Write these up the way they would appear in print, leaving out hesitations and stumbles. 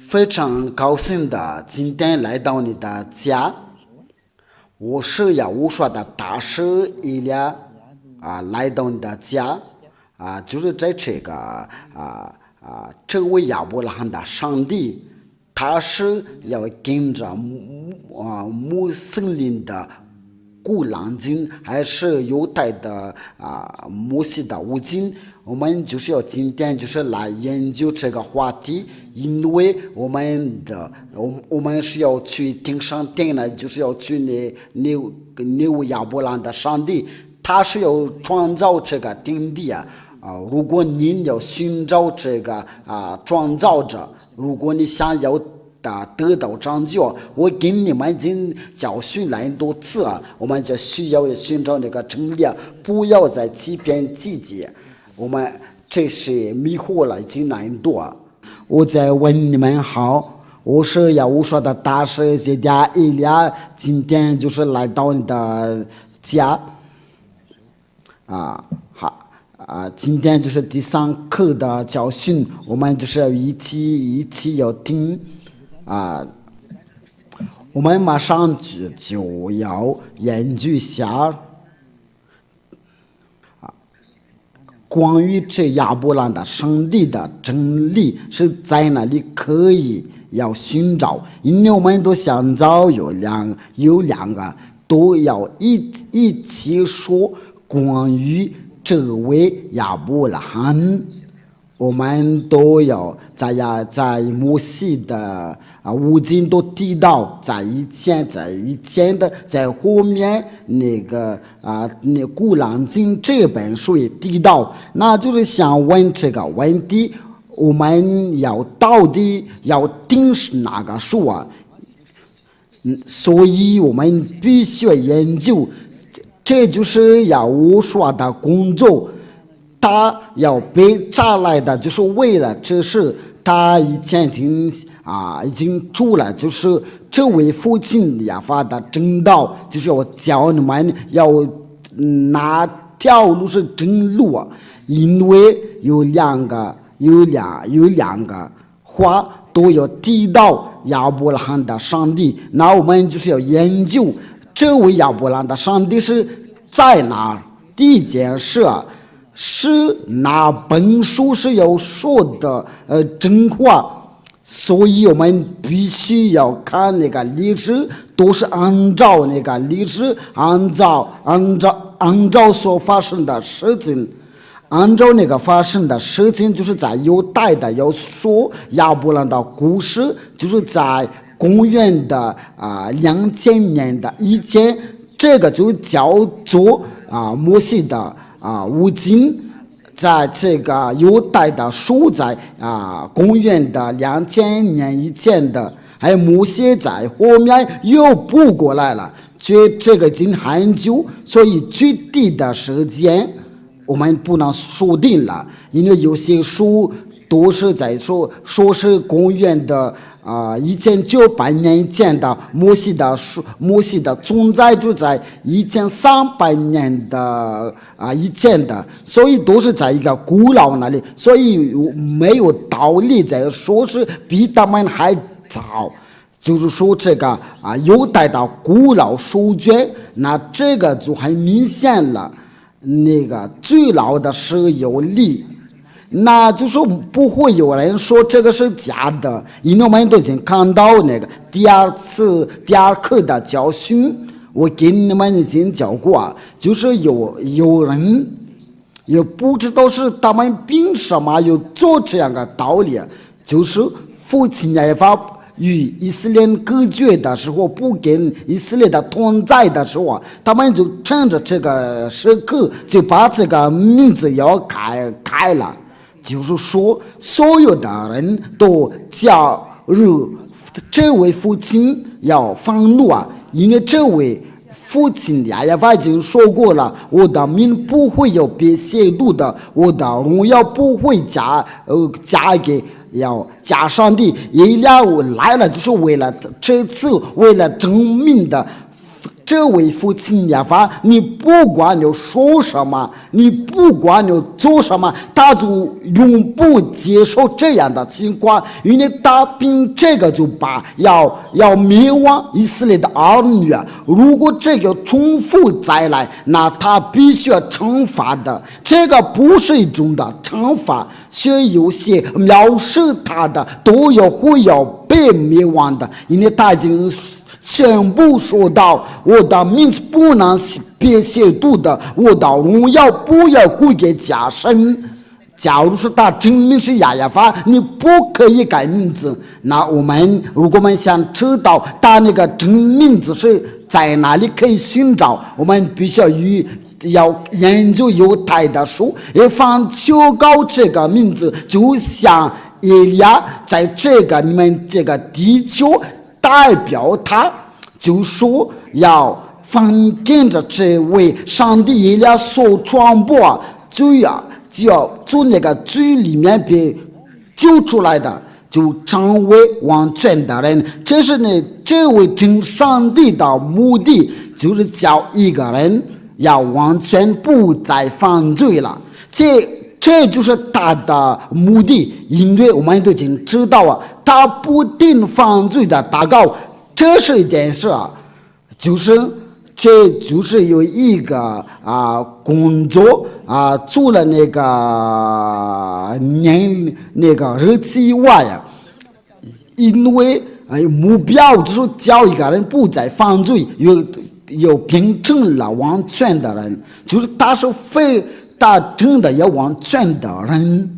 非常高兴的今天来到你的家，我是要我说的大师伊俩来到你的家就是在这位亚伯拉罕的上帝，他是要跟着穆斯林的古兰经，还是犹太的摩西的五经？我们就是要今天就是来研究这个话题，因为我们是要去听上帝呢，就是要去那位亚伯拉罕的上帝，他是要创造这个天地如果您要寻找这个创造者，如果你想要得到拯救，我给你们已经教训了很多次我们就需要寻找那个真理，不要再欺骗自己。我们这是迷惑了已经很多。我在问你们好，我是要我说的大师姐姐伊俩，今天就是来到你的家今天就是第3课的教训，我们就是要一起要听我们马上就要研究一下关于这亚伯拉罕的上帝的真理是在哪里可以要寻找，因为我们都想找有两个都要一起说关于这位亚伯拉罕，我们都要在摩西的五经都提到，在以前的在后面那古兰经这本书也提到，那就是想问这个问题，我们到底要听是哪个书所以我们必须研究，这就是要我说的工作。他要被抓来的就是为了这事，他以前已经做了，就是这位父亲亚发的正道，就是我教你们要哪条路是正路因为有两个话都要提到亚伯拉罕的上帝，那我们就是要研究这位亚伯拉罕的上帝是在哪。第一件事是哪本书是要说的真话，所以我们必须要看那个历史，都是按照那个历史，按照所发生的事情，按照那个发生的事情，就是在犹太的要说亚伯拉罕的故事，就是在公元的2000年的以前，这个就叫做摩西的五经，在这个犹太的书在公元的2000年以前的，还有摩西在后面又补过来了，这个已经很久，所以具体的时间我们不能说定了，因为有些书都是在说是公元的1900年以前的摩西的存在就在1300年的以前的，所以都是在一个古老那里，所以没有道理在说是比他们还早。就是说这个犹太的古老书卷，那这个就很明显了，那个最老的是有理，那就说不会有人说这个是假的，因为我们都已经看到那个第二课的教训，我给你们已经讲过就是有人也不知道是他们凭什么有做这样的道理，就是父亲亚法与以色列隔绝的时候，不跟以色列的同在的时候，他们就趁着这个时刻就把这个名字要改了，就是说所有的人都加入这位父亲要愤怒因为这位父亲亚亚法已经说过了，我的名不会有被亵渎的，我的荣耀不会加给加上帝。以利亚来了就是为了这次为了证明的这位父亲耶和华，你不管你说什么，你不管你做什么，他就永不接受这样的情况，因为他凭这个就把要灭亡以色列的儿女。如果这个重复再来，那他必须要惩罚的。这个不是一种的惩罚，所以有些藐视他的都会要被灭亡的，因为他已经宣布说道：我的名字不能被亵渎的，我的荣耀不要归给假神。假如是他真名是亚亚法，你不可以改名字。那如果我们想知道他那个真名字是在哪里可以寻找，我们必须要研究犹太的书，一方求告这个名字，就像以利亚在你们这个地球代表他，就说要反跟着这位上帝以利亚所传播，就要从那个罪里面被救出来的，就成为完全的人。这位真上帝的目的，就是叫一个人要完全不再犯罪了。这就是他的目的，因为我们都已经知道他不定犯罪的祷告，这是一件事这就是有一个工作做了那个日期以外因为目标就是叫一个人不再犯罪，有变成了完全的人，就是他是他真的要完全的人，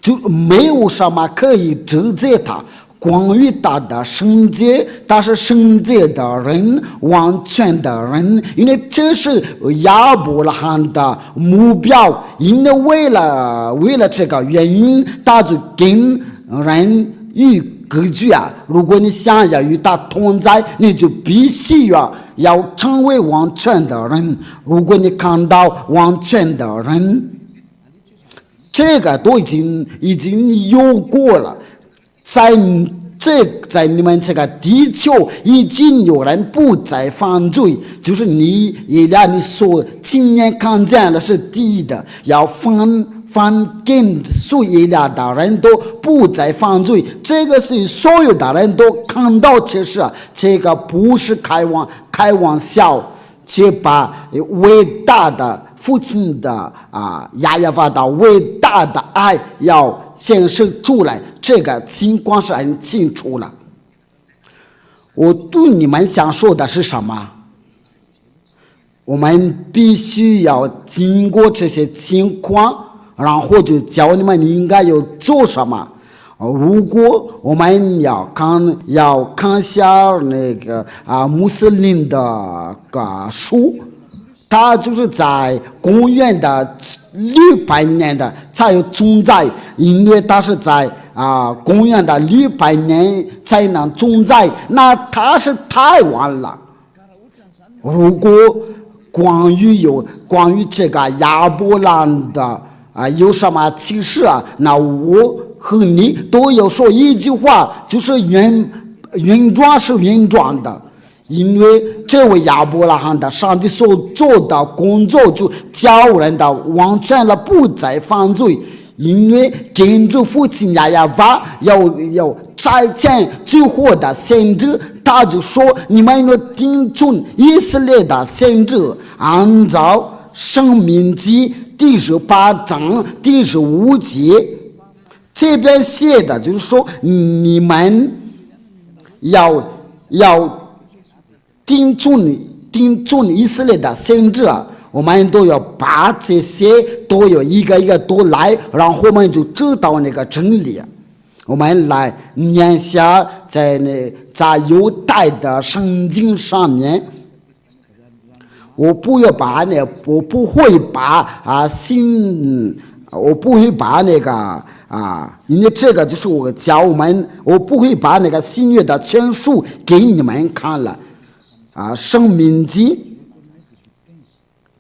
就没有什么可以指责他。关于他的圣洁，他是圣洁的人，完全的人，因为这是亚伯拉罕的目标。因为为了这个原因，他就跟人与隔绝如果你想要与他同在，你就必须要成为完全的人。如果你看到完全的人，这个都已经有过了。在你们这个地球已经有人不再犯罪，就是你所亲眼看见的是第一的，要反跟所有的人都不再犯罪，这个是所有的人都看到这事，这个不是开玩笑，却把伟大的父亲的亚亚法的伟大的爱要显示出来，这个情况是很清楚了。我对你们想说的是什么？我们必须要经过这些情况，然后就教你们应该要做什么。如果我们要看下那个穆斯林的书，他就是在公元的600年的才有存在，因为他是在公元的600年才能存在，那他是太晚了。如果关于这个亚伯拉罕的有什么启示那我和你都要说一句话，就是原装是原装的。因为这位亚伯拉罕的上帝所做的工作，就教人的完全了不再犯罪。因为真主父亲亚亚法要差遣最后的先知，他就说：你们要听从以色列的先知，按照申命记第18章第15节，这边写的就是说，你们要听从以色列的先知我们都要把这些都有一个一个都来，然后我们就知道那个真理。我们来念下在犹太的圣经上面，我不会把那个因为这个就是我教我不会把那个新约的全书给你们看了。申命记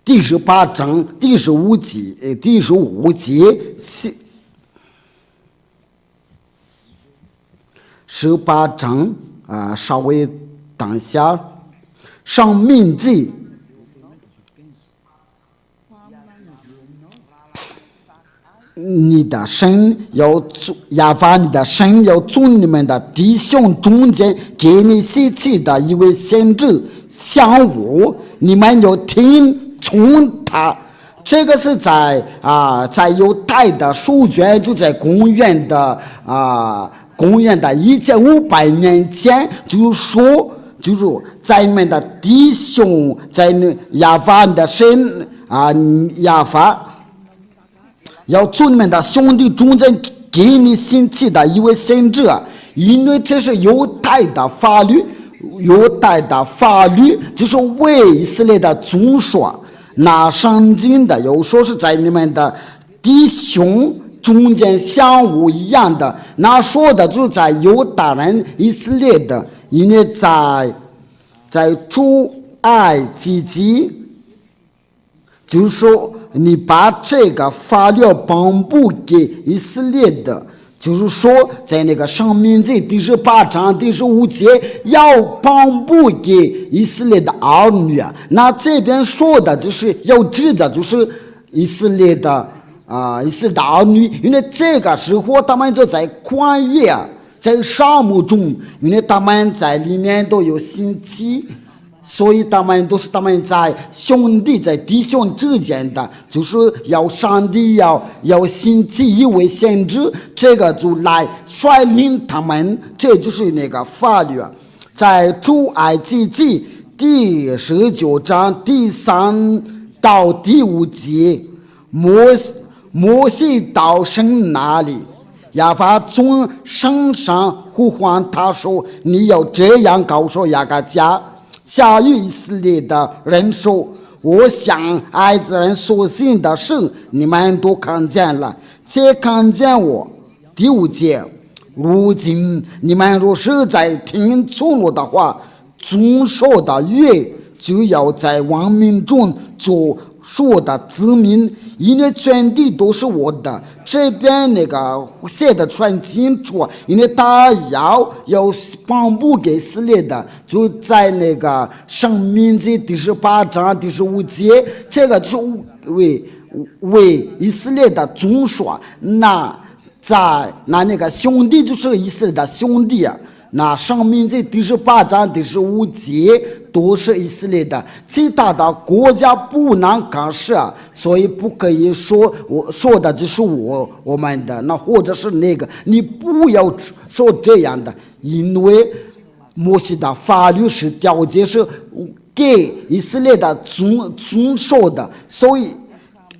第18章第15节，18章稍微等一下生命记你的神要做亚法，你的神要从你们的弟兄中间给你兴起的一位先知相我，你们要听从他。这个是在犹太的书卷，就在公元的1500年前，就是在你们的弟兄，在亚法的神亚法。要从你们的兄弟中间给你兴起的一位先知，因为这是犹太的法律，就是为以色列的宗说。那圣经的有说是在你们的弟兄中间相互一样的，那说的就是在犹大人以色列的，因为在出埃及记，就是说你把这个法律颁布给以色列的，就是说在那个申命记第18章第15节要颁布给以色列的儿女。那这边说的就是要指的就是以色列的儿女，因为这个时候他们就在旷野，在沙漠中，因为他们在里面都有心机，所以他们在兄弟在弟兄之间的，就是要上帝要兴起一位先知，这个就来率领他们，这就是那个法律。在出埃及记第19章第3到第5节，摩西到神那里，亚法从山上呼唤他说：“你要这样告诉雅各家下于以色列的人说，我向爱子人所行的事，你们都看见了，且看见我。”第5节，如今你们若是在听从我的话，遵守的约，就要在万民中做我的子民，因为全地都是我的。这边那个写的很清楚，因为他要颁布给以色列的，就在那个申命记第18章第15节，这个就为以色列的宗说。那个兄弟就是以色列的兄弟啊。那申命记第18章第15节都是以色列的，其他的国家不能干涉，所以不可以说我说的就是我们的，那或者是那个，你不要说这样的，因为摩西的法律是条件是给以色列的遵守的，所以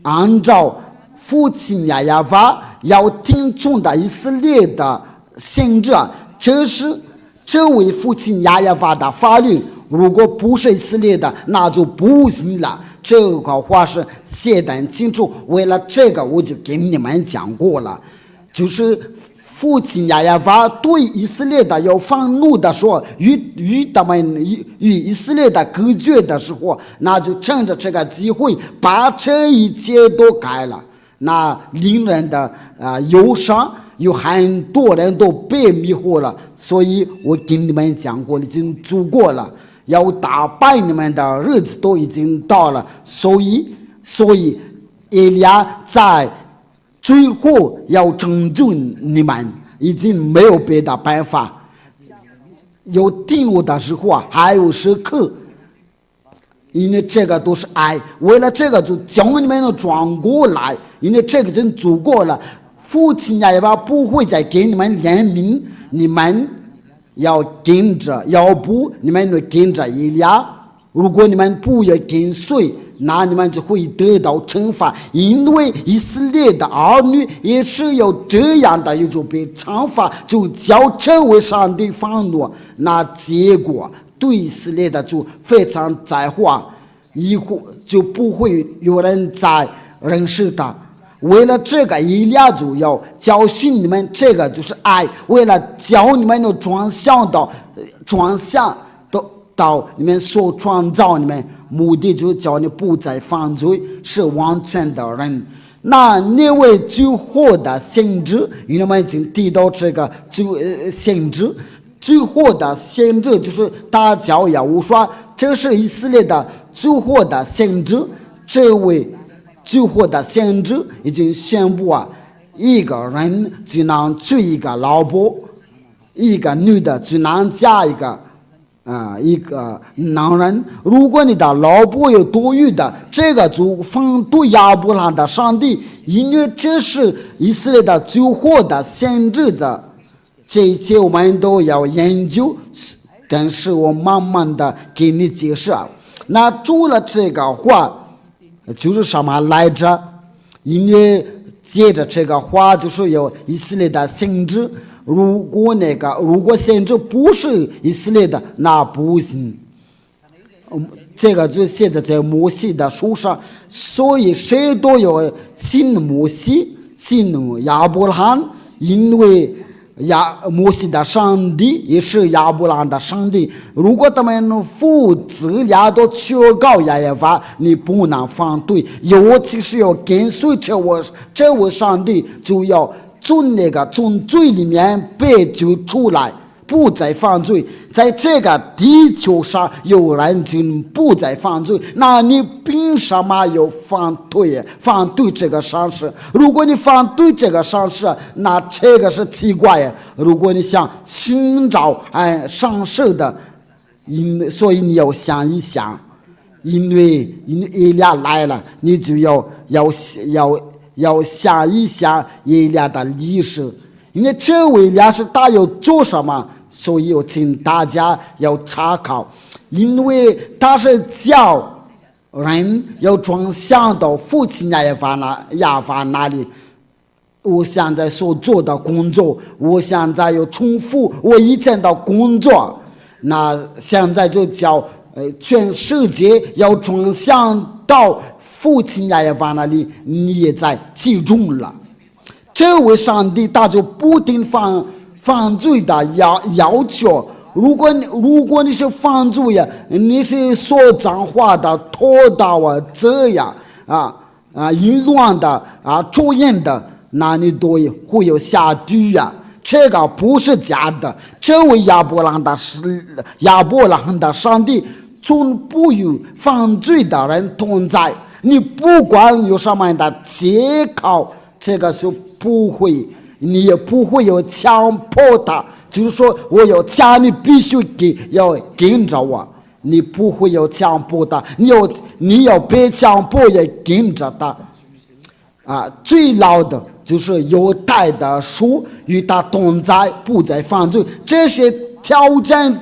按照父亲亚法要听从的以色列的先知，这位父亲亚法的法律，如果不是以色列的，那就不行了。这个话是写得很清楚，为了这个我就跟你们讲过了，就是父亲亚法对以色列的有愤怒的说，与他们与以色列的隔绝的时候，那就趁着这个机会把这一切都改了，那令人的忧伤。有很多人都被迷惑了，所以我跟你们讲过，已经足够了，要打败你们的日子都已经到了，所以以利亚在最后要拯救你们，已经没有别的办法。有定我的时候还有时刻，因为这个都是爱，为了这个就将你们转过来，因为这个已经足够了。父亲亚法不会再给你们怜悯，你们要跟着，要不你们就跟着以利亚。如果你们不要跟随，那你们就会得到惩罚，因为以色列的儿女也是有这样的，也就被惩罚，就叫成为上帝愤怒。那结果对以色列的就非常在乎，以后就不会有人再认识他。为了这个，以利亚就要教训你们，这个就是爱。为了教你们转向到你们所创造你们，目的就是教你不再犯罪，是完全的人。那位最后的先知，你们已经提到这个先知，最后的先知就是他叫耶和华，这是以色列的最后的先知，这位最后的先知已经宣布一个人只能娶一个老婆，一个女的只能嫁一个男人。如果你的老婆有多余的，这个就反对亚伯拉罕的上帝，因为这是以色列的最后的先知的。这一切我们都要研究，但是我慢慢的给你解释。那除了这个话就是什么来着？因为接着这个话就是有以色列的先知，如果先知不是以色列的，那不行。这个就写在摩西的书上，所以谁都有信摩西，信亚伯拉罕，因为摩西的上帝也是亚伯拉罕的上帝。如果他们父子俩都求告耶和华，你不能反对，尤其是要跟随这位上帝，就要从罪里面被救出来，不再犯罪。在这个地球上有人就不再犯罪，那你凭什么要反对这个善事？如果你反对这个善事，那这个是奇怪。如果你想寻找善事的，所以你要想一想，因为以利亚来了，你就要想一想以利亚的历史，因为这位以利亚是他要做什么，所以我请大家要查考，因为他是叫人要转向到父亲亚法那里。我现在所做的工作，我现在要重复我以前的工作，那现在就叫全世界要转向到父亲亚法那里，你也在其中了。这位上帝他就不定犯罪的要求，如果你是犯罪呀，你是说脏话的、拖到这样淫乱的抽烟的，那你都会有下地呀。这个不是假的。这位亚伯拉罕的上帝从不与犯罪的人同在，你不管有什么样的借口，这个就不会。你也不会有强迫他，就是说我有家你必须要跟着我，你不会有强迫他，你要被强迫也跟着他。最老的就是犹太的书与他同在，不再犯罪，这些条件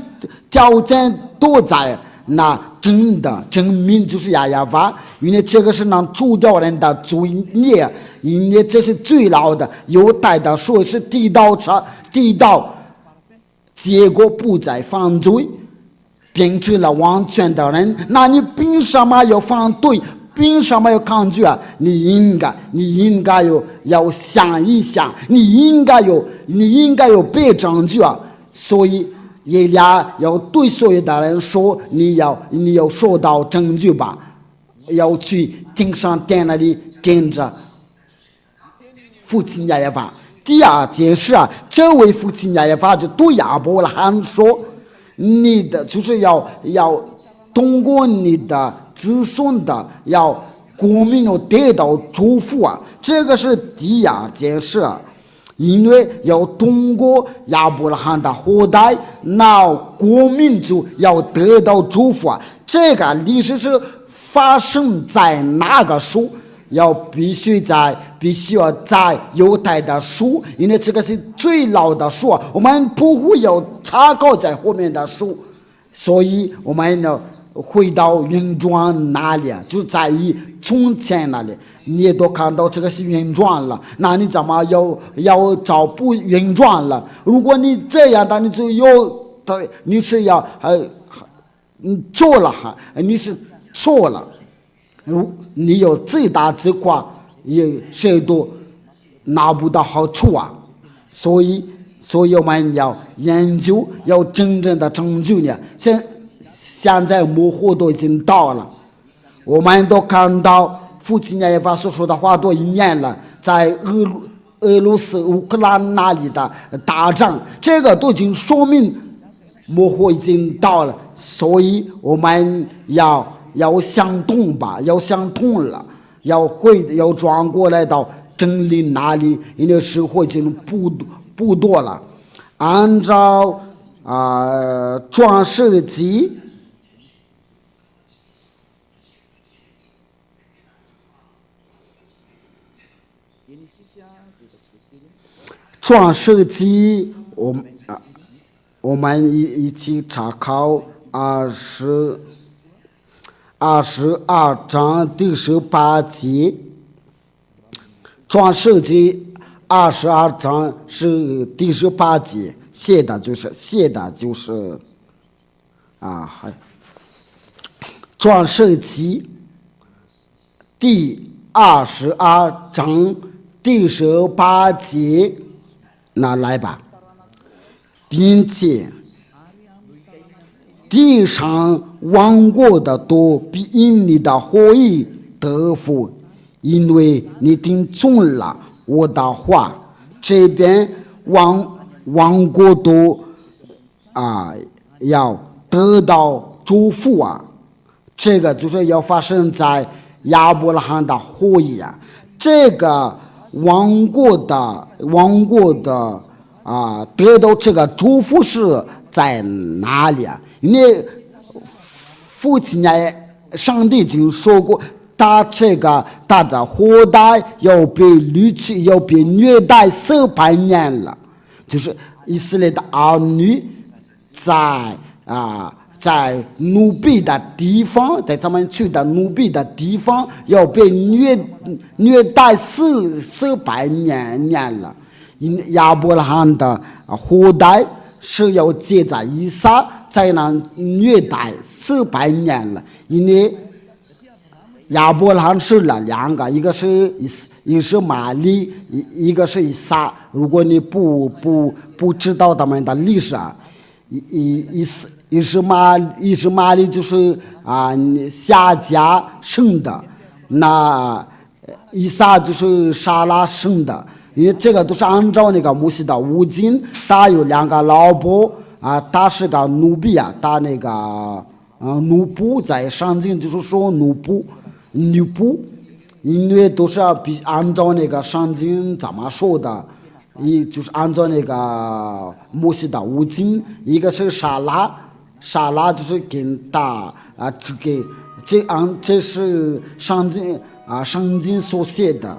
都在，那真的证明就是亚亚法，因为这个是能除掉人的罪孽，因为这是最老的犹太的说是地道，结果不再犯罪，变成了完全的人。那你凭什么要反对？凭什么要抗拒啊？你应该要想一想，你应该有被拯救啊！所以耶利亚要对所有的人说，你要受到拯救吧，要去金山殿那里跟着父亲亚耶法。第二件事这位父亲亚耶法就对亚伯拉罕说，你的就是要通过你的子孙的要国民要得到祝福这个是第二件事因为要通过亚伯拉罕的后代，那国民就要得到祝福这个历史是发生在哪个书？必须要在犹太的书，因为这个是最老的书我们不会有查考在后面的书，所以我们要回到原状那里就在于从前那里，你也都看到这个是原状了，那你怎么要找不原状了？如果你这样的，你是要做了你是错了。你有最大之夸，也谁都拿不到好处所以我们要研究，要真正的拯救你。现在模糊都已经到了，我们都看到父亲亚耶法所说的话都应验了，在俄罗斯乌克兰那里的打仗，这个都已经说明末后已经到了，所以我们要想通吧，要想通了，要转过来到真理那里，因为时候已经不多了。按照创世纪我们一起查考22章第18节。创世纪22章是第18节，写的就是创世纪第22章第18节，那来吧。并且地上亡国的都必因你的后裔得福，因为你听从了我的话。这边亡国都要得到祝福啊，这个就是要发生在亚伯拉罕的后裔啊。这个亡国的得到这个祝福是在哪里啊？因为父亲上帝已经说过，他的后代要被掳去，要被虐待400年了。就是以色列的儿女在奴婢的地方，在他们去的奴婢的地方，要被虐待400年了。亚伯拉罕的后代是要接着以撒，在那虐待400年了。因为亚伯拉罕生了2个，一个是以实玛利，一个是以撒。如果你不知道他们的历史啊，以实玛利就是夏甲生的，那以撒就是撒拉生的。因为这个都是按照那个摩西的五经，他有2个老婆他是个奴婢啊，他那个奴仆，在上经就是说女仆，因为都是按照那个上经怎么说的，就是按照那个摩西的五经。一个是撒拉就是跟他这是上经所写的。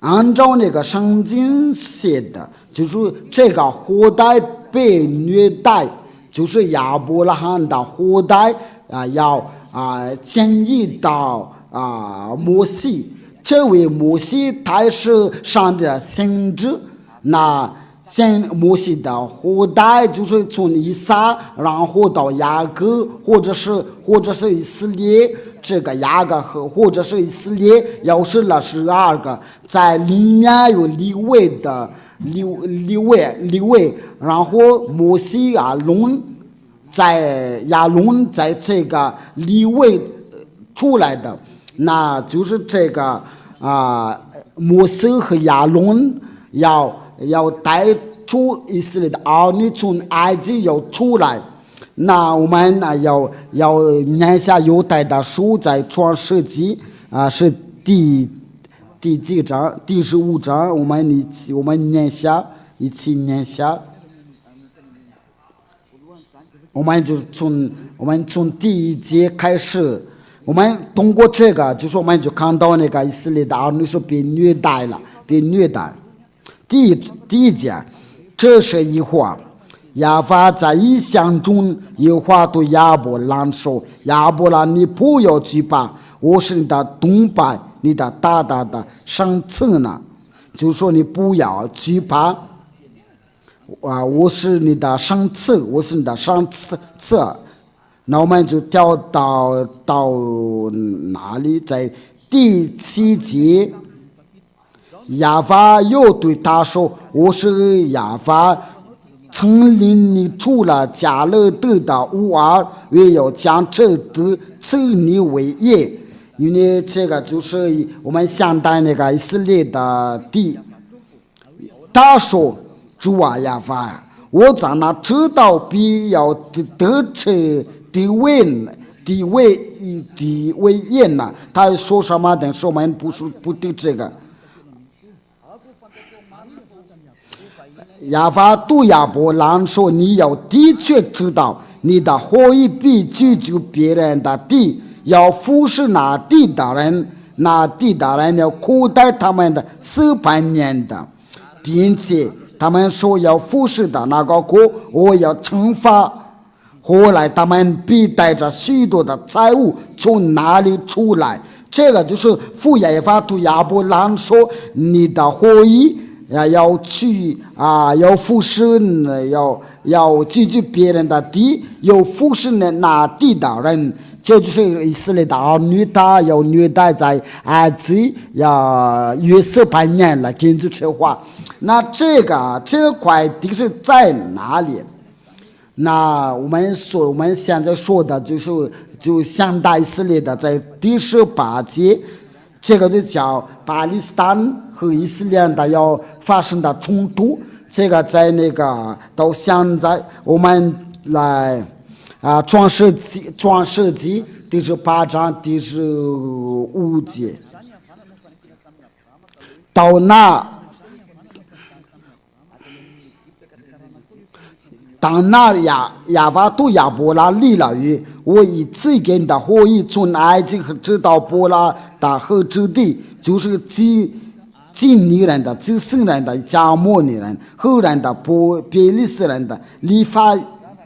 按照那个圣经写的，就是这个后代被虐待，就是亚伯拉罕的后代要迁移到摩西。这位摩西他是上帝的先知，那摩西的后代就是从以撒，然后到雅各，或者是以色列。这个雅各或者是以色列要是了12个，在里面有利未，然后摩西亚伦在这个利未出来的，那就是这个摩西和亚伦要带出以色列的儿女从埃及要出来。那我们要念下犹太的书，在创世纪是第几章？第15章，我们一起念下。我们从第1节开始，我们通过这个，就是我们就看到那个以色列的儿女是被虐待。第一节，这是一话。亚法在异象中，耶和华对亚伯兰说：“亚伯兰，你不要惧怕，我是你的同伴，你的大大的上策呢。”就说你不要惧怕，我是你的上策，那我们就跳到哪里？在第7节，亚法又对他说：“我是亚法。曾领你出了迦勒底的乌尔，也要将这地赐你为业。”因为这个就是我们现代那个以色列的地。他说：“主啊，亚法，我在那知道必要得吃地位业呢？他说什么的？说我们不对这个。亚法对亚伯兰说：“你要的确知道，你的后裔必居住别人的地，要服侍那地的人，那地的人要苦待他们的400年的，并且他们说要服侍的那个国，我要惩罚。后来他们必带着许多的财物从哪里出来？”这个就是父亚法对亚伯兰说：“你的后裔。”要去要服侍要居住别人的地，要服侍那地的人，这就是以色列的儿女，他要虐待在埃及，要约400年了，根据这话。那这块地是在哪里？那我们现在说的就现代以色列的，在第18节。这个就叫巴勒斯坦和以色列的要发生的冲突。这个在那个到现在，我们来创世纪第18章第15节，到当那亚法对亚伯兰立了约，我以赐给你的后裔从埃及直到伯拉的河之地，就是基尼人的、基色人的、加摩尼人、赫人的、别利斯人的、利法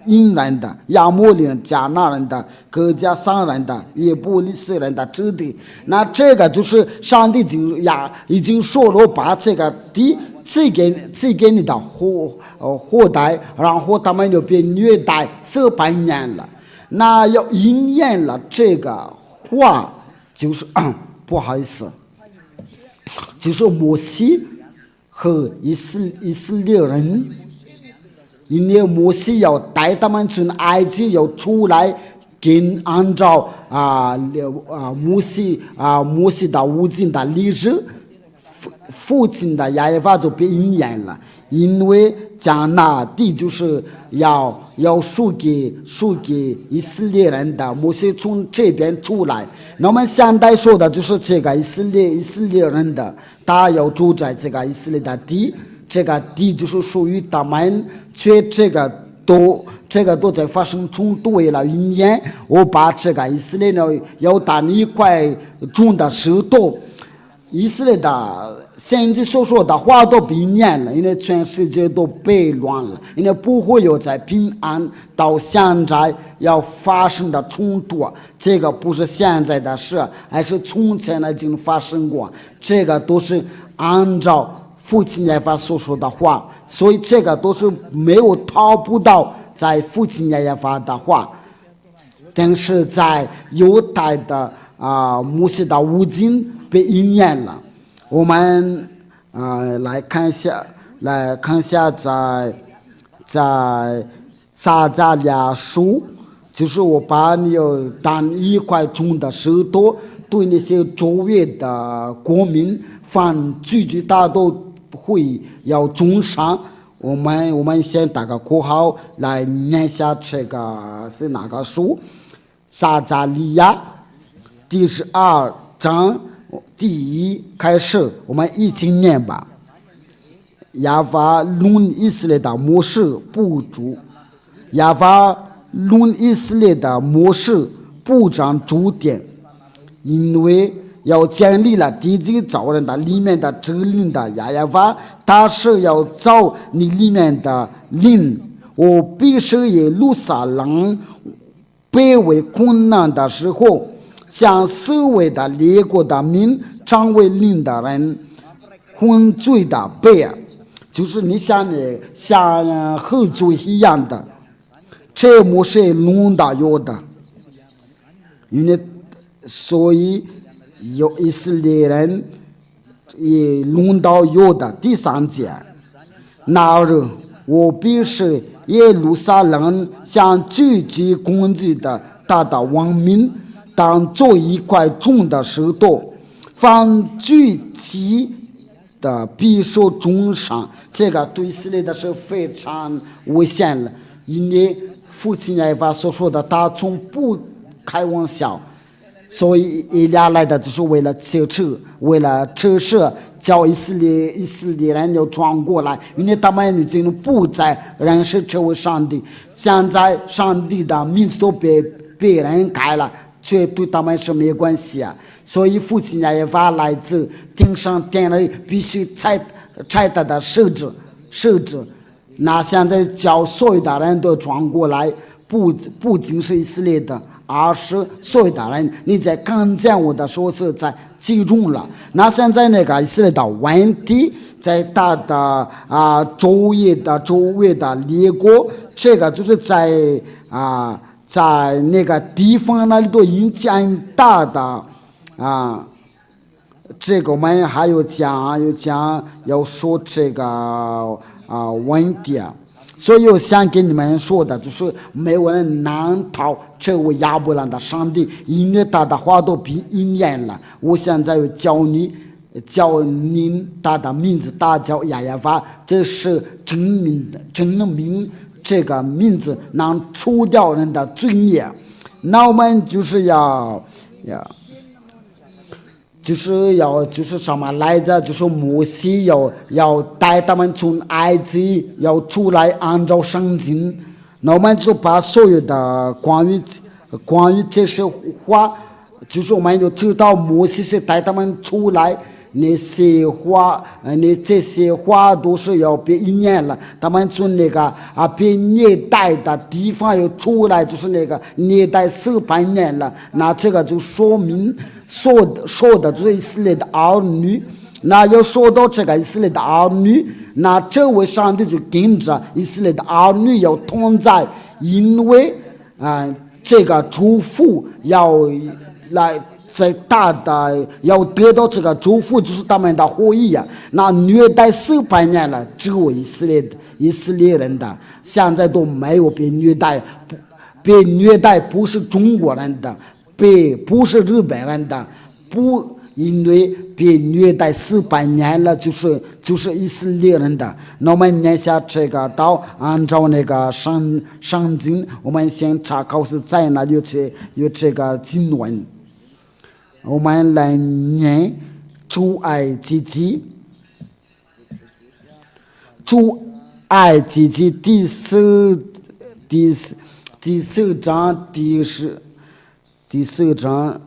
因人的、亚摩利人、迦纳人的、各加桑人的、耶布利斯人的之地。那这个就是上帝已经说了，把这个地赐给你的后代，然后他们就被虐待400年了。那要应验了这个话，就是不好意思，就是摩西和以色列人，因为摩西要带他们从埃及要出来，按照摩西的无尽的历史。父亲的亚法就被应验了，因为将那地就是要输给以色列人的，摩西从这边出来。那我们现在说的就是这个以色列人的，他要住在这个以色列的地，这个地就是属于他们，却这个都在发生冲突。为了应验，我把这个以色列人要当一块种的石头。以色列的先知所说的话都被应验了，因为全世界都被乱了，因为不会有在平安到现在要发生的冲突，这个不是现在的事，而是从前已经发生过，这个都是按照父亲亚法所说的话，所以这个都是没有逃不到在父亲亚法的话。但是在犹太的摩西的无尽被应验了。我们来看一下在撒迦利亚书，就是我把你当一块种的石头，对那些周围的国民凡句句他都会要重伤。我们先打个括号来念下这个是哪个书？撒迦利亚第12章第1开始，我们一起念吧。亚法论以色列的模式不足，亚法论以色列的模式不长主点，因为要建立了地基造人的里面的指令的亚法，他是要造你里面的灵。我必须耶路撒冷卑微困难的时候，向四围的列国的民成为灵的人混罪的背，就是你像喝醉一样的，这模式弄到有的，因为所以有以色列人也弄到有的。第3节，那日我必是耶路撒冷向聚集攻击的大的王民，当做一块重的石头，凡聚集的必受重伤，这个对以色列的是非常危险了。因为父亲耶和华所说的，他从不开玩笑，所以以利亚来的就是为了切扯，为了扯舌，叫以色列人要转过来，因为他们已经不再认识这位上帝，现在上帝的名字都被人改了，却对他们是没关系啊。所以父亲耶和华来自天上殿里，必须拆他的设置。那现在叫所有的人都转过来，不仅是以色列的，而是所有的人。你在看见我的时候是在集中了。那现在那个以色列的问题，在他的周围的列国，这个就是在那个地方那里都影响大的。这个我们还有讲要说这个问题啊，所以我想跟你们说的就是，没有人难逃这位亚伯兰的上帝，因为他的话都应验了。我现在要叫您他的名字，他叫亚耶法，这是证明这个名字能除掉人的罪孽。那我们就是就是什么来着？就是摩西要带他们从埃及要出来，按照圣经。那我们就把所有的关于这些话，就是我们就知道摩西是带他们出来。那些话都是要被应验了。他们从那个被虐待的地方又出来，就是那个虐待400年了。那这个就说明说的就是以色列的儿女。那要说到这个以色列的儿女，那这位上帝就跟着以色列的儿女要同在，因为这个祝福要来。在大的要得到这个祝福，就是他们的后裔啊。那虐待400年了，只有以色列人的，现在都没有被虐待。被虐待不是中国人的，不是日本人的，因为被虐待400年了，就是以色列人的。那我们念下这个道，按照那个圣经，我们先查考是在哪里有这个经文。我们来念出埃及记第四章第四章，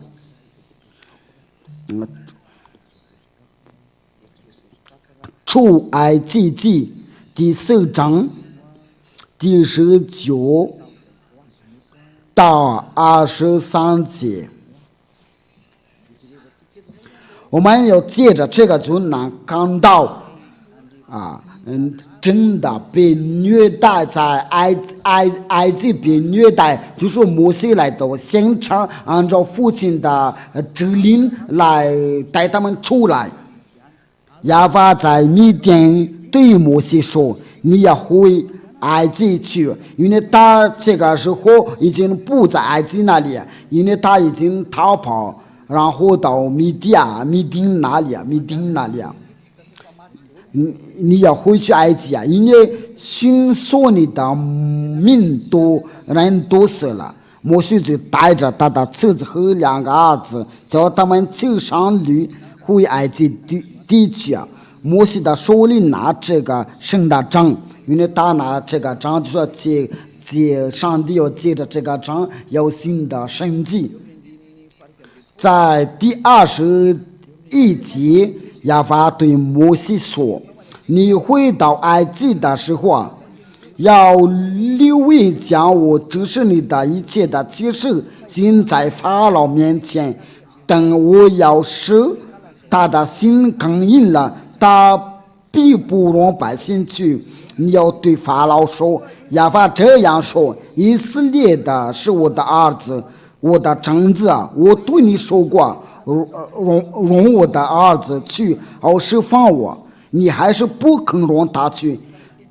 出埃及记第4章第19到23节。我们要借着这个就能看到真的被虐待，在埃及被虐待，就是摩西来到现场，按照父亲的指令来带他们出来。亚法在米甸对摩西说：“你要回埃及去，因为他这个时候已经不在埃及那里，因为他已经逃跑。”然后到米丁那里，你要回去埃及啊，因为寻索你的人都死了。摩西就带着他的妻子和2个儿子，叫他们走上驴回埃及地去啊。摩西的手里拿这个神的杖，因为他拿这个杖就说上帝要借着这个杖有新的神迹。在第21节，亚法对摩西说：“你回到埃及的时候，要留意将我指示你的一切的启示行在法老面前。等我要使他的心刚硬了，他必不容百姓去。你要对法老说，亚法这样说：以色列的是我的儿子。”我的长子啊，我对你说过，容我的儿子去，好释放我，你还是不肯容他去。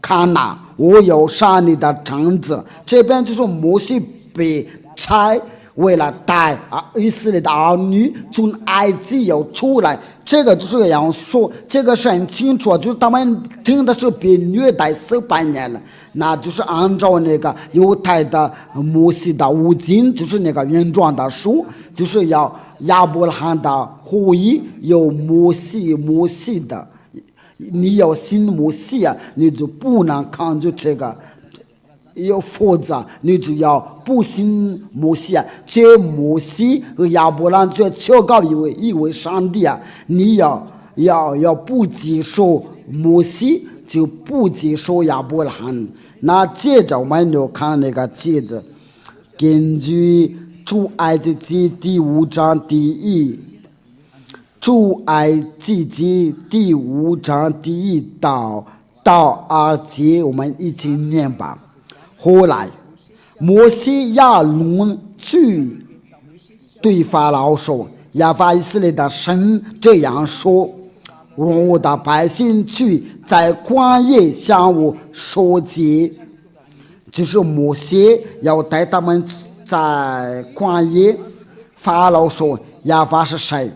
看我要杀你的长子。这边就说摩西被拆为了带以色列的儿女从埃及要出来，这个就是这样说，这个是很清楚，就是他们真的是被虐待400年了，那就是按照那个犹太的摩西的五经，就是那个原状的书，就是要亚伯拉罕的后裔有摩西的，你要信摩西啊，你就不能抗拒这个。要否则你就要不信摩西啊，这摩西和亚伯兰这求告一位上帝啊，你要不接受摩西，就不接受亚伯拉罕。那接着我们就看那个接着，根据出埃及记第5章出埃及记第5章第1到2节，我们一起念吧。后来，摩西亚伦去对法老说：“亚法以色列的神这样说，让我的百姓去在旷野向我说节。”就是摩西要带他们在旷野。法老说：“亚法是谁？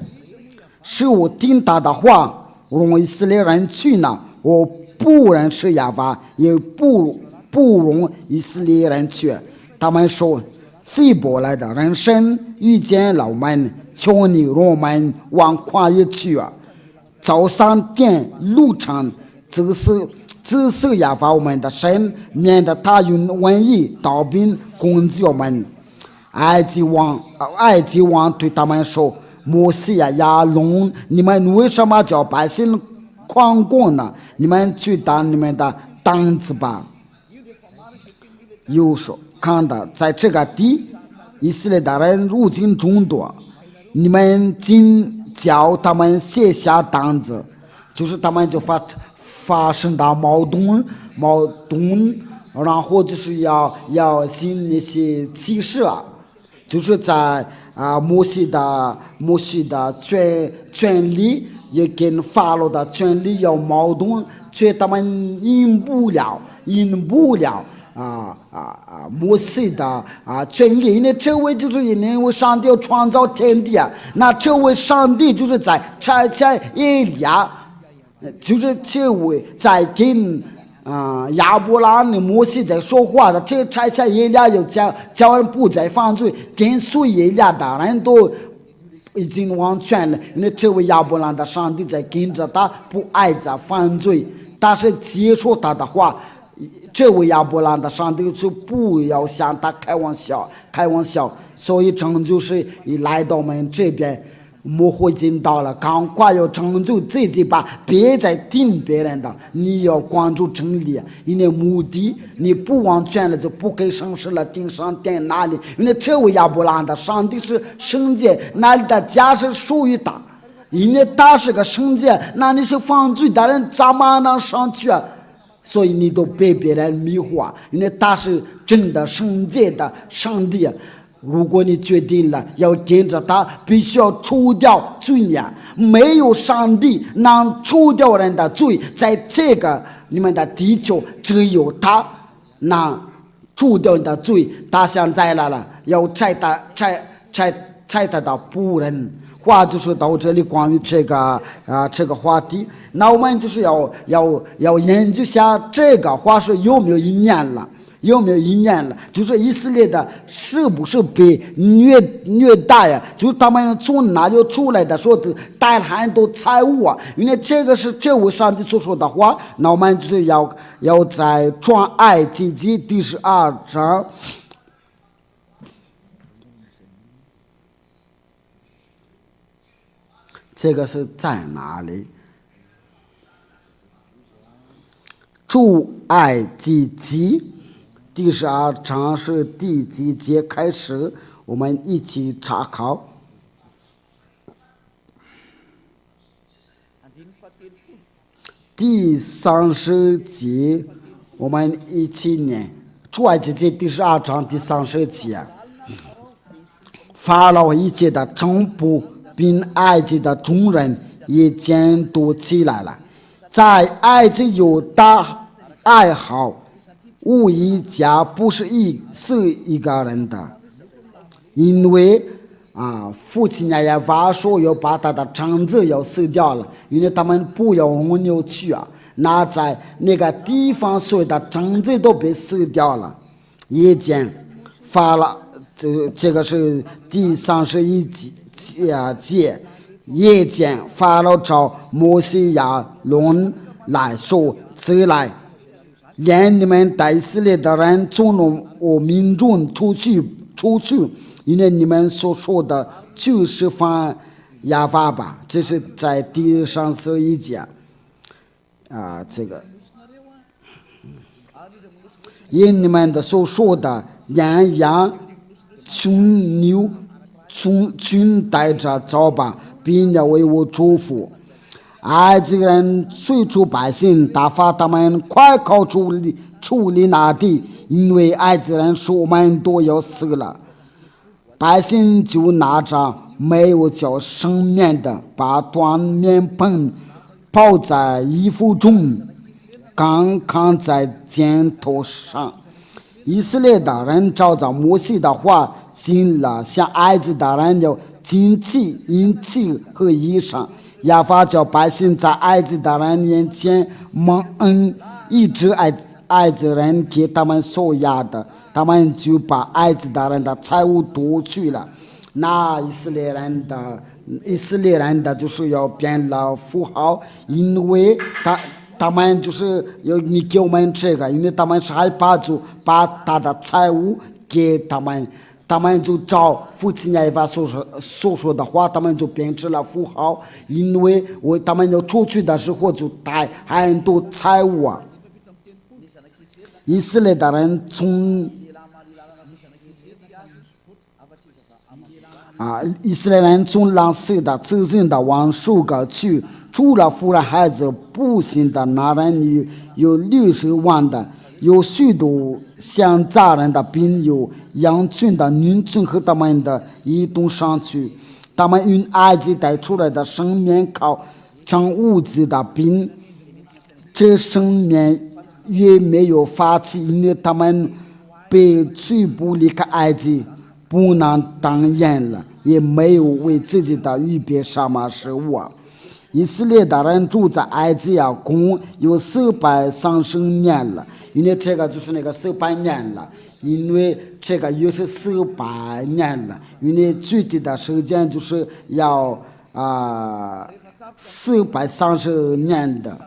是我听他的话，让以色列人去呢？我不认识亚法，也不容以色列人去。”他们说：“希伯来的人生遇见了我们，求你让我们往旷野去啊！早上点路程，指示亚法我们的神，免得他用瘟疫刀兵攻击我们。”埃及王对他们说：“摩西亚伦，你们为什么叫百姓狂攻呢？你们去当你们的担子吧。”又说：“看到在这个地，以色列的人入境众多，你们仅叫他们卸下担子，就是他们就发生的矛盾，然后就是要行那些歧视啊，就是在摩西的权利也跟法老的权利有矛盾，却他们赢不了。摩西的权利，因为这位就是因为上帝要创造天地啊，那这位上帝就是在差遣以利亚，就是这位在跟亚伯拉罕、摩西在说话的，这差遣以利亚要叫人不再犯罪，跟随以利亚的人都已经完全了，因为这位亚伯拉罕的上帝在跟着他，不爱着犯罪，但是接受他的话。这位亚伯拉罕的上帝就不要向他开玩笑，所以拯救是一来到我们这边，魔会进到了，赶快要拯救自己吧，别再听别人的，你要关注真理，因为目的你不完全了就不给神事了，定上定哪里？因为这位亚伯拉罕的上帝是圣洁，那里的家是属于他，因为他是个圣洁，那你是犯罪的人怎么能上去啊？所以你都被别人迷惑，因为他是真的圣洁的上帝。如果你决定了要跟着他，必须要除掉罪孽，没有上帝能除掉人的罪，在这个你们的地球只有他能除掉你的罪。他现在来了，要拆他的仆人。话就是到这里，关于这个话题，那我们就是要研究下这个话是有没有应验了，就是以色列的是不是被虐待呀？就是他们从哪里出来的，说的带了很多财物啊，因为这个是这位上帝所说的话。那我们就是要在创埃及记第12章。这个是在哪里？出埃及记第12章是第几节开始？我们一起查考。第30节，我们一起念。出埃及记第12章第30节。法老一切的臣仆并埃及的众人也监督起来了，在埃及有大爱好，无一家不是一个人的。因为父亲亚娃说要把他的长子要死掉了，因为他们不要蜗牛去那在那个地方所有的长子都被死掉了。夜间发了，这个是第31节。夜间法老找摩西亚伦来说：“起来，连你们以色列的人从我民众出去，因为你们所说的就是放亚娃吧。”这是在第31节这个因你们的所说的羊羊、群牛、群带着走吧，并要为我祝福。埃及人催促百姓，打发他们快快处理那地，因为埃及人说我们都要死了。百姓就拿着没有叫生面的，把端面盆泡在衣服中，刚扛在肩头上。以色列的人照着摩西的话行了，向埃及的人要金器、银器和衣裳。亚法叫百姓在埃及的人面前蒙恩，一直埃及人给他们所要的，他们就把埃及的人的财物夺去了。那以色列人的就是要变了富豪，因为他们就是要你给我们这个，因为他们是害怕，就把他的财物给他们。他们就照父亲亚娃所说的话，他们就变成了富豪，因为他们要出去的时候就带很多财物以色列的人以色列人从蓝色的、自信的往树高去，除了妇人孩子不幸的那人有60万的，有许多像家人的兵，有羊群的、女群和他们的移动上去。他们用埃及带出来的生面靠长物质的兵，这生面也没有发起，因为他们被追捕离开埃及，不能当人了，也没有为自己的预备什么食物。以色列的人住在埃及共有430年了，因为这个就是那个400年了，因为这个又是400年了，因为具体的时间就是要430年的。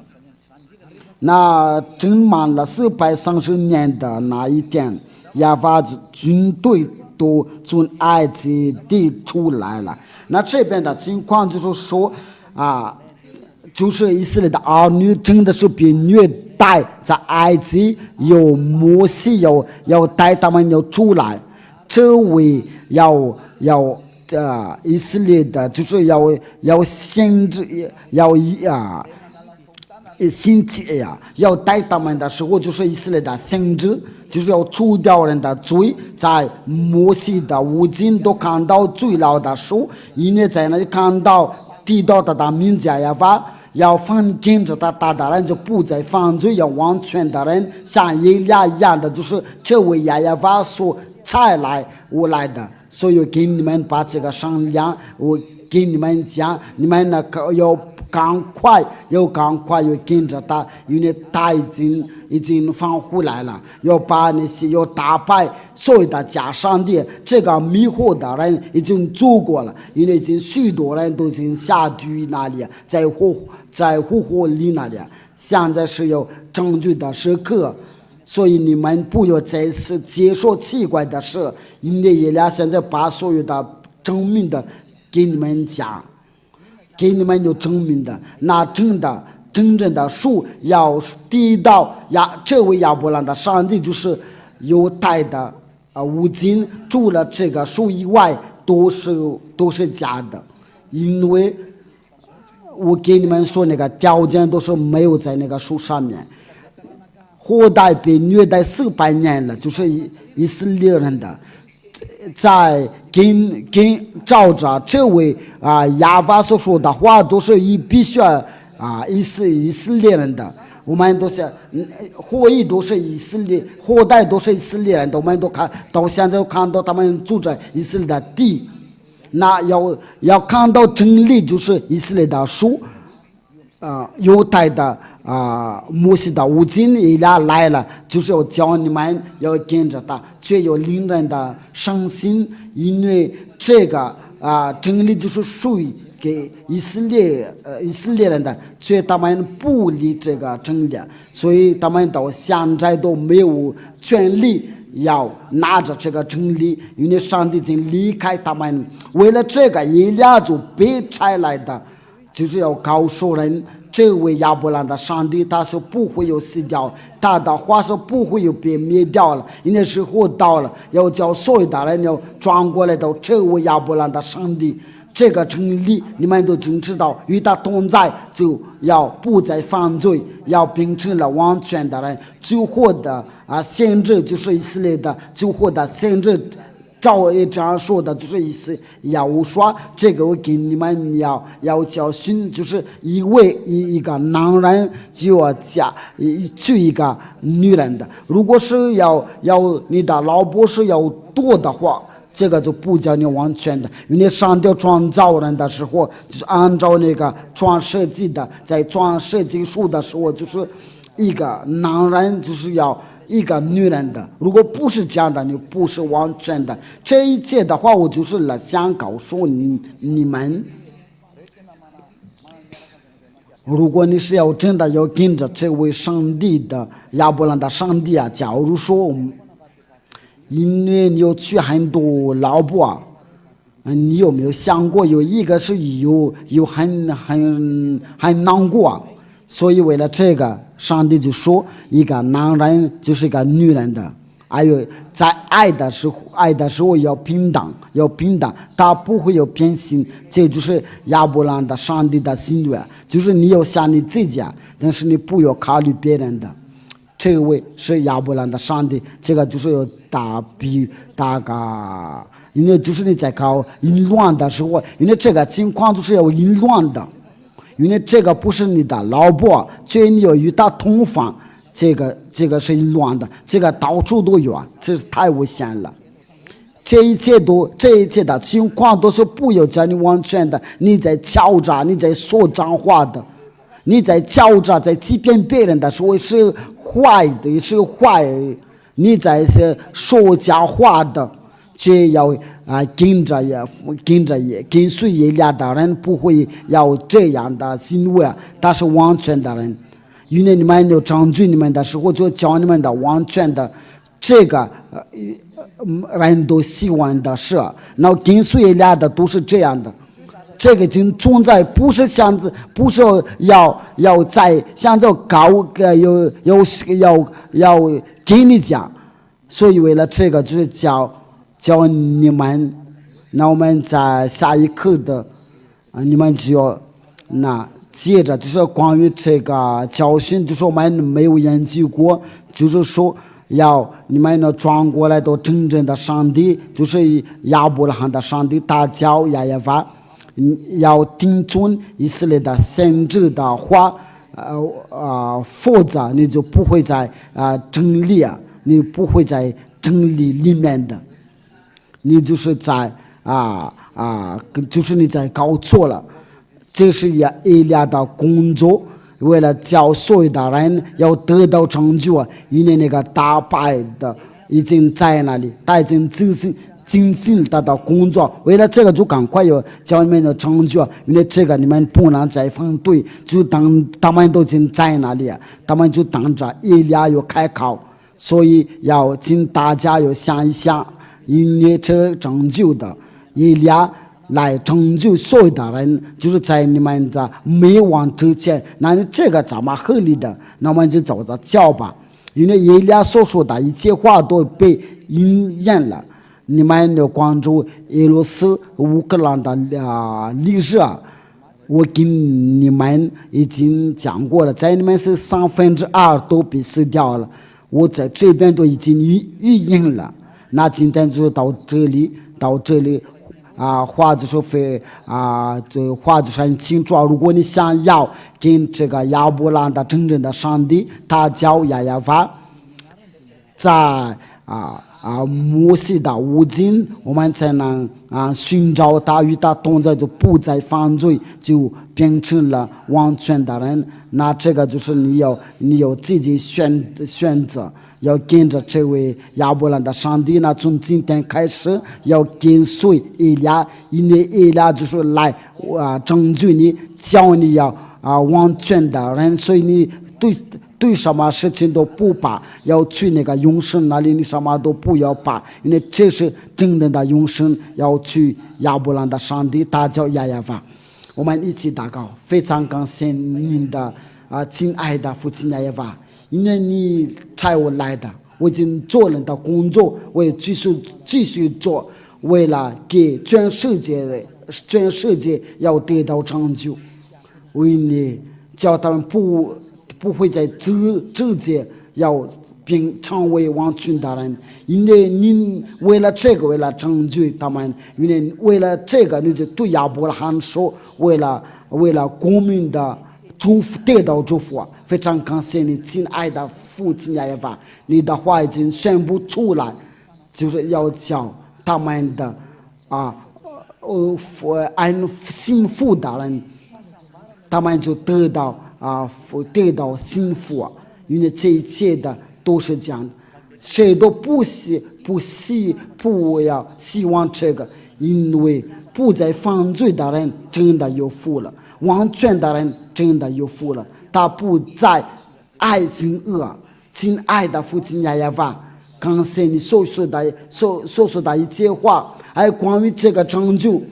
那整满了430年的那一天，亚娃军队都从埃及地出来了。那这边的情况就是说就是以色列的儿女真的是被虐待，在埃及有摩西要带他们要出来，这位以色列的就是要先知要带他们的时候，就是以色列的先知，就是要除掉人的罪。在摩西的五经都看到最老的书，因为在那里看到提到他的名字亚娃，要放跟着他打的人就不再犯罪，要完全的人像耶利亚一样的，就是这位亚娃所差来我来的，所以给你们把这个商量，我给你们讲，你们要赶快要跟着他，因为他已经放回来了，要把那些要打败所有的假上帝，这个迷惑的人已经做过了，因为已经许多人都已经下地狱那里，在火火里那里，现在是有证据的时刻，所以你们不要再次接受奇怪的事，因为耶利亚现在把所有的证明的给你们讲，给你们有证明的，那真正的树要递到这位亚伯兰的上帝，就是犹太的五经，除了这个树以外都是假的，因为我给你们说那个条件都是没有在那个树上面。后代被虐待400年了，就是以色列人的，在跟照着这位亚娃所说的话，都是必须以色列人的我们都是后裔都是以色列，后代都是以色列人，我们都看到现在看到他们住在以色列的地。那要看到真理，就是以色列的书，犹太的摩西的五经以来来了，就是要教你们要跟着他，却有令人的伤心，因为这个真理就是属于给以色列人的，却他们不理这个真理，所以他们到现在都没有权利要拿着这个真理，因为上帝已经离开他们。为了这个，以利亚就被差来的，就是要告诉人，这位亚伯兰的上帝他是不会有死掉，他的话是不会有被灭掉了。因为时候到了，要叫所有的人要转过来到这位亚伯兰的上帝。这个真理你们都真知道，与他同在，就要不再犯罪，要变成了完全的人。最后的先知就是以色列的，最后的先知照也这样说的，就是意思要说这个我给你们要教训，就是一个男人就要娶一个女人的。如果是要你的老婆是要多的话，这个就不叫你完全的，因为上帝创造人的时候，就是按照那个创设计的，在创设计书的时候，就是一个男人就是要一个女人的。如果不是这样的，你不是完全的。这一切的话，我就是想告诉你们，如果你是要真的要跟着这位上帝的亚伯兰的上帝假如说。因为你有娶很多老婆你有没有想过有一个是有很难过所以为了这个，上帝就说一个男人就是一个女人的，还有在爱的时候要平等，他不会有偏心。这就是亚伯兰的上帝的心愿，就是你要想你自己但是你不要考虑别人的。这位是亚伯兰的上帝，这个就是有大个，因为就是你在搞淫乱的时候，因为这个情况就是有淫乱的，因为这个不是你的老婆，所以你要与他同房，这个是淫乱的，这个到处都有这是太危险了。这一切的情况都是不要叫你完全的，你在敲诈，你在说脏话的。你在叫着在欺骗别人的时候是坏的，是坏；你在说假话的，却要跟随以利亚的人不会要这样的行为，他是完全的人。因为你们有证据你们的时候，就教你们的完全的这个人都喜欢的事，然后跟随以利亚的都是这样的。这个经存在不是要在像这高要跟你讲，所以为了这个就是教你们。那我们在下一课的你们就要接着就是关于这个教训，就是我们没有研究过，就是说要你们转过来到真正的上帝，就是亚伯拉罕的上帝，他叫亚耶法。要听从以色列的先知的话，否则你就不会在真理你不会在真理里面的，你就是在就是你在搞错了。这是以利亚的工作，为了叫所有的人要得到成就，因为那个大败的已经在那里，他已经精心他的工作，为了这个就赶快有教你们的成就，因为这个你们不能再反对，就当他们都已经在那里，他们就等着以利亚要开口，所以要请大家要想一想，因为这拯救的以利亚来拯救所有的人，就是在你们的灭亡之前，那这个怎么合理的？那我们就走着教吧，因为以利亚所说的一切话都被应验了。你们要关注俄罗斯乌克兰的历史我跟你们已经讲过了，在你们是2/3都被死掉了，我在这边都已经预言了。那今天就到这里，话就是话就是很清楚。如果你想要跟这个亚伯兰的真正的上帝，他叫亚亚法，在摩西的无尽，我们才能寻找他，与他同在，就不再犯罪，就变成了完全的人。那这个就是你有自己选择，要跟着这位亚伯兰的上帝。那从今天开始要跟随以利亚，因为以利亚就是来拯救你，教你要完全的人，所以你对什么事情都不怕，要去那个永生那里，你什么都不要怕，因为这是真正的永生。要去亚伯兰的上帝，他叫亚亚法。我们一起祷告，非常感谢您的亲爱的父亲亚亚法，因为你差我来的，我已经做了的工作，我也继续做，为了给全世界要得到拯救，为你叫他们不会在这界要并成为完全的人，因为你为了这个，为了拯救他们，因为为了这个，你就对亚伯拉罕说，为了公民的祝福，得到祝福。非常感谢你，亲爱的父亲亚亚法，你的话已经宣布出来，就是要叫他们的幸福的人，他们就得到幸福。因为这一切的都是这样，谁都不要希望这个，因为不再犯罪的人真的有福了，完全的人真的有福了，他不再爱憎恶。亲爱的父亲亚亚法，感谢你所说的一切话，还有关于这个拯救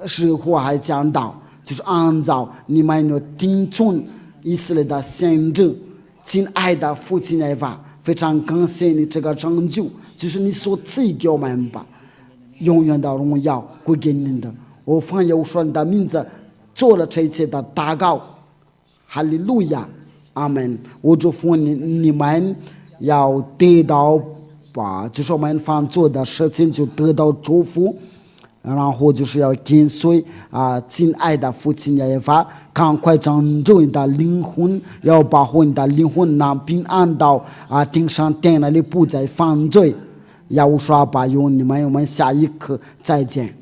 是我还讲到，就是按照你们要听从以色列的先知。亲爱的父亲亚亚法，非常感谢你这个拯救，就是你所赐给我们吧，永远的荣耀归给您的。我奉耶稣你的名字做了这一切的祷告，哈利路亚，阿门。我祝福你们要得到吧，就是我们凡做的事情就得到祝福，然后就是要跟随亲爱的父亲亚亚法，赶快拯救你的灵魂，要保护你的灵魂能平安到天上天那里，不再犯罪。要说吧，用你们，我们下一课再见。